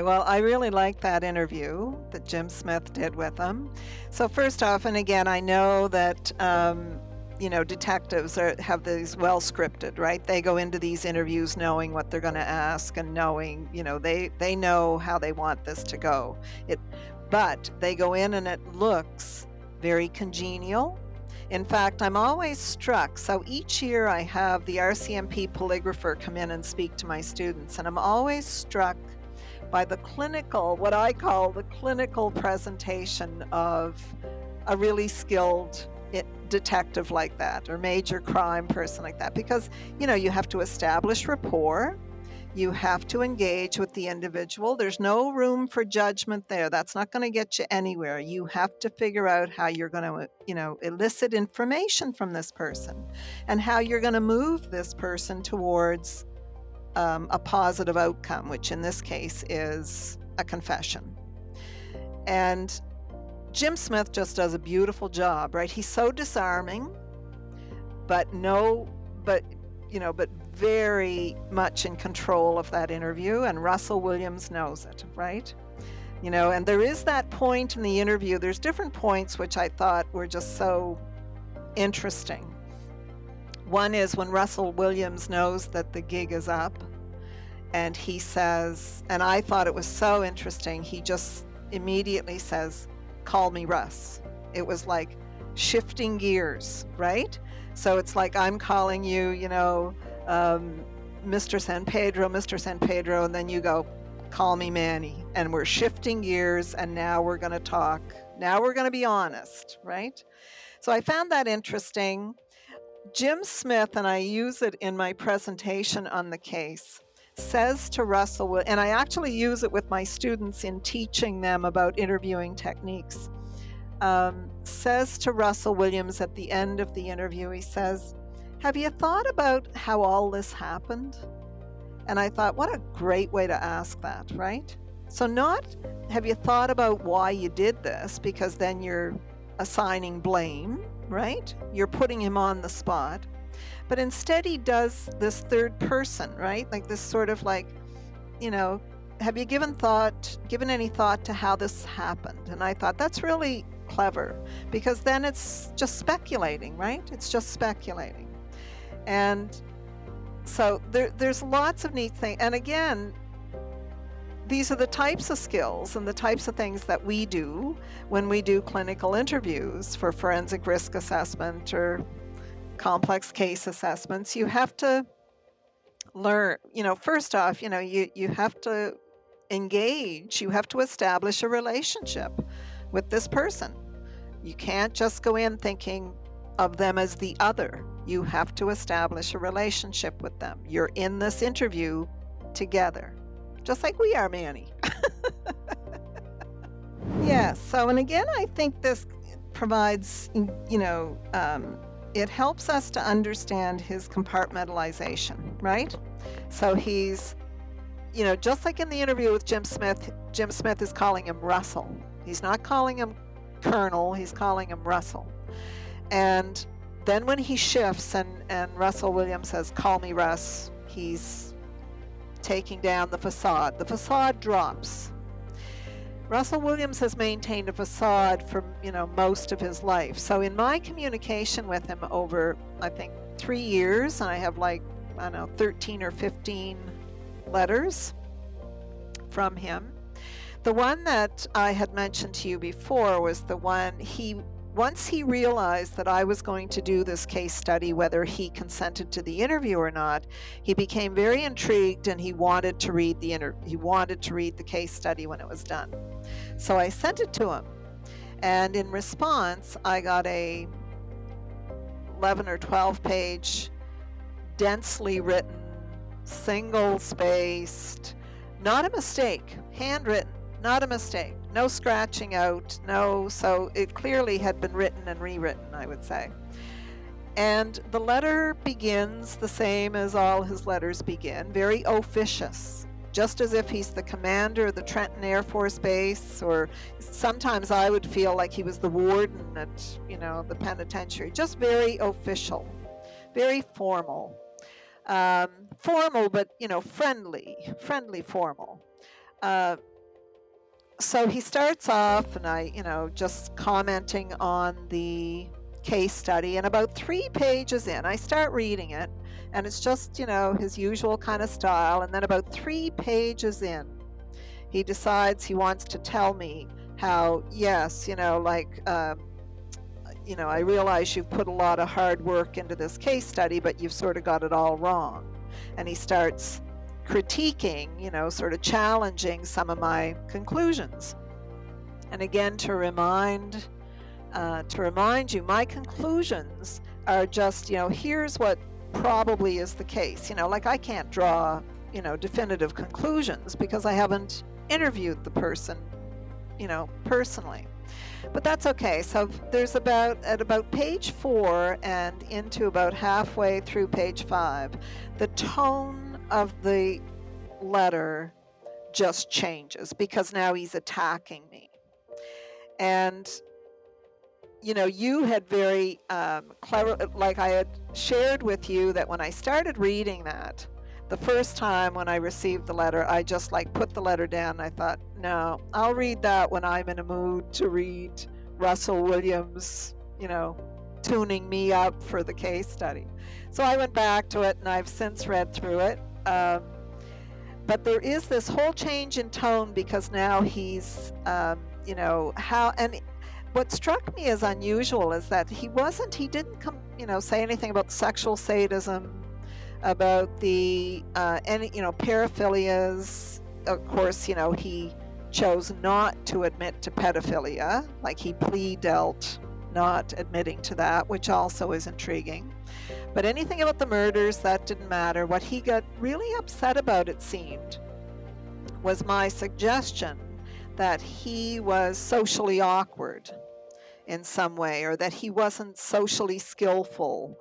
well, I really like that interview that Jim Smith did with him. So first off, and again, I know that detectives have these well scripted, right? They go into these interviews knowing what they're going to ask and knowing, they know how they want this to go. But they go in and it looks very congenial. In fact, I'm always struck. So each year I have the RCMP polygrapher come in and speak to my students, and I'm always struck by the clinical, what I call the clinical presentation of a really skilled detective like that, or major crime person like that, because you have to establish rapport, you have to engage with the individual. There's no room for judgment there. That's not going to get you anywhere. You have to figure out how you're going to elicit information from this person and how you're going to move this person towards a positive outcome, which in this case is a confession. And Jim Smith just does a beautiful job, right? He's so disarming, but very much in control of that interview, and Russell Williams knows it, right? And there is that point in the interview, there's different points which I thought were just so interesting. One is when Russell Williams knows that the gig is up, and he says, and I thought it was so interesting, he just immediately says, "Call me Russ." It was like shifting gears, right? So it's like I'm calling you, Mr. San Pedro, and then you go, "Call me Manny." And we're shifting gears, and now we're going to talk. Now we're going to be honest, right? So I found that interesting. Jim Smith, and I use it in my presentation on the case, says to Russell, and I actually use it with my students in teaching them about interviewing techniques, says to Russell Williams at the end of the interview, he says, "Have you thought about how all this happened?" And I thought, what a great way to ask that, right? So not, have you thought about why you did this? Because then you're assigning blame, right? You're putting him on the spot. But instead he does this third person, right? Like this sort of like, have you given any thought to how this happened? And I thought that's really clever, because then it's just speculating, right? It's just speculating. And so there's lots of neat things. And again, these are the types of skills and the types of things that we do when we do clinical interviews for forensic risk assessment or complex case assessments. You have to learn, first off, you have to engage, you have to establish a relationship with this person. You can't just go in thinking of them as the other. You have to establish a relationship with them. You're in this interview together, just like we are, Manny. Yeah, so, and again, I think this provides, it helps us to understand his compartmentalization, right? So he's, just like in the interview with Jim Smith is calling him Russell. He's not calling him Colonel, he's calling him Russell. And then when he shifts and Russell Williams says, "Call me Russ," he's taking down the facade. The facade drops. Russell Williams has maintained a facade for, most of his life. So in my communication with him over, I think, 3 years, and I have 13 or 15 letters from him. The one that I had mentioned to you before was the one once he realized that I was going to do this case study, whether he consented to the interview or not, he became very intrigued and he wanted to read the case study when it was done. So I sent it to him, and in response I got a 11 or 12 page, densely written, single spaced, not a mistake, handwritten, not a mistake, no scratching out, so it clearly had been written and rewritten, I would say. And the letter begins the same as all his letters begin, very officious, just as if he's the commander of the Trenton Air Force Base, or sometimes I would feel like he was the warden at, the penitentiary, just very official, very formal. Formal, but, friendly formal. So he starts off, and just commenting on the case study. And about 3 pages in, I start reading it, and it's just, his usual kind of style. And then about 3 pages in, he decides he wants to tell me how, yes, I realize you've put a lot of hard work into this case study, but you've sort of got it all wrong. And he starts critiquing, sort of challenging some of my conclusions. And again, to remind you, my conclusions are just, here's what probably is the case. I can't draw, definitive conclusions because I haven't interviewed the person, personally. But that's okay. So there's at about page 4 and into about halfway through page 5, the tone of the letter just changes because now he's attacking me. And you had very clever, like I had shared with you, that when I started reading that, the first time when I received the letter, I just put the letter down. And I thought, no, I'll read that when I'm in a mood to read Russell Williams, tuning me up for the case study. So I went back to it, and I've since read through it. But there is this whole change in tone because now he's, and what struck me as unusual is that he didn't say anything about sexual sadism, about the paraphilias. Of course, he chose not to admit to pedophilia, like he plea dealt not admitting to that, which also is intriguing. But anything about the murders, that didn't matter. What he got really upset about, it seemed, was my suggestion that he was socially awkward in some way, or that he wasn't socially skillful.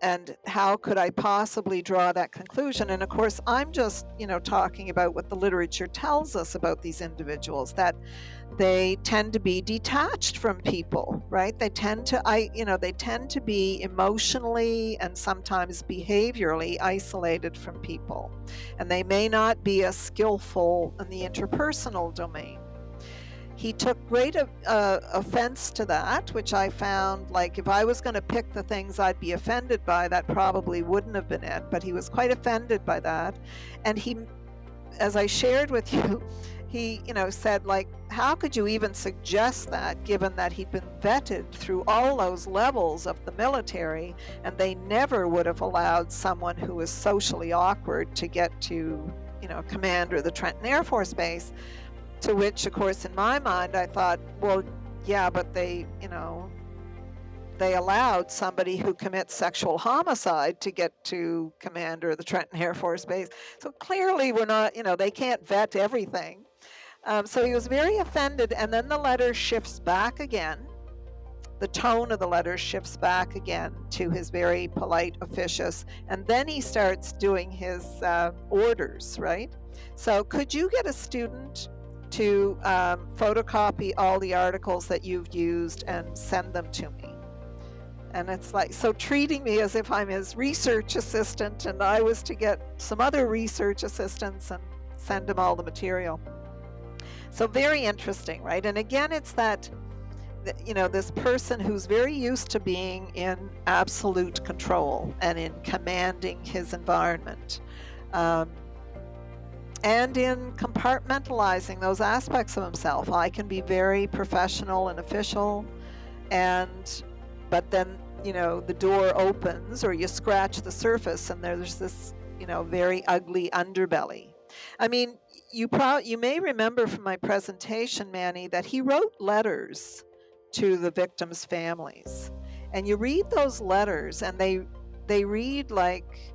And how could I possibly draw that conclusion? And of course, I'm just, talking about what the literature tells us about these individuals, that they tend to be detached from people, right? They tend to be emotionally and sometimes behaviorally isolated from people. And they may not be as skillful in the interpersonal domain. He took great offense to that, which I found, if I was going to pick the things I'd be offended by, that probably wouldn't have been it. But he was quite offended by that. And he, as I shared with you, he, said, how could you even suggest that, given that he'd been vetted through all those levels of the military, and they never would have allowed someone who was socially awkward to get to, commander of the Trenton Air Force Base. To which, of course, in my mind, I thought, well, yeah, but they allowed somebody who commits sexual homicide to get to commander of the Trenton Air Force Base. So clearly we're not, they can't vet everything. So he was very offended, and then the letter shifts back again. The tone of the letter shifts back again to his very polite, officious, and then he starts doing his orders, right? So could you get a student to photocopy all the articles that you've used and send them to me? And it's so treating me as if I'm his research assistant and I was to get some other research assistants and send him all the material. So very interesting, right? And again, it's that, this person who's very used to being in absolute control and in commanding his environment. And in compartmentalizing those aspects of himself. I can be very professional and official, but then, the door opens, or you scratch the surface and there's this, very ugly underbelly. I mean, you may remember from my presentation, Manny, that he wrote letters to the victims' families. And you read those letters and they read like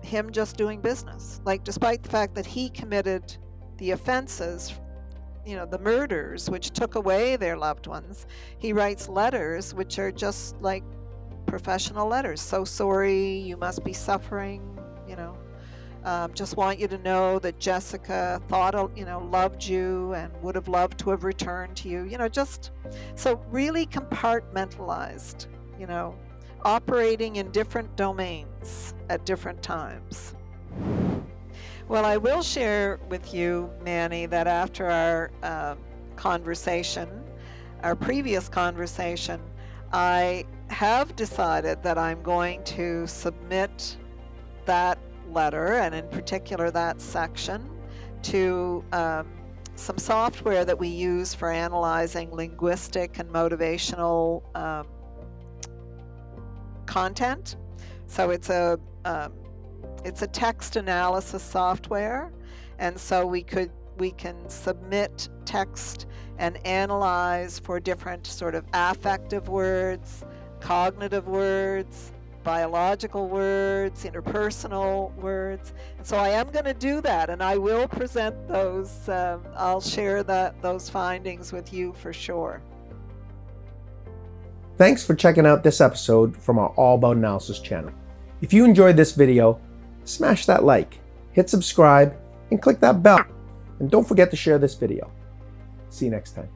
him just doing business. Despite the fact that he committed the offenses, the murders, which took away their loved ones, he writes letters which are just like professional letters. So sorry, you must be suffering, just want you to know that Jessica thought, loved you and would have loved to have returned to you, just so really compartmentalized, operating in different domains at different times. Well, I will share with you, Manny, that after our conversation, our previous conversation, I have decided that I'm going to submit that letter, and in particular that section, to some software that we use for analyzing linguistic and motivational content. So it's a text analysis software, and so we can submit text and analyze for different sort of affective words, cognitive words, biological words, interpersonal words. And so I am going to do that, and I will present those. I'll share those findings with you for sure. Thanks for checking out this episode from our All About Analysis channel. If you enjoyed this video, smash that like, hit subscribe, and click that bell. And don't forget to share this video. See you next time.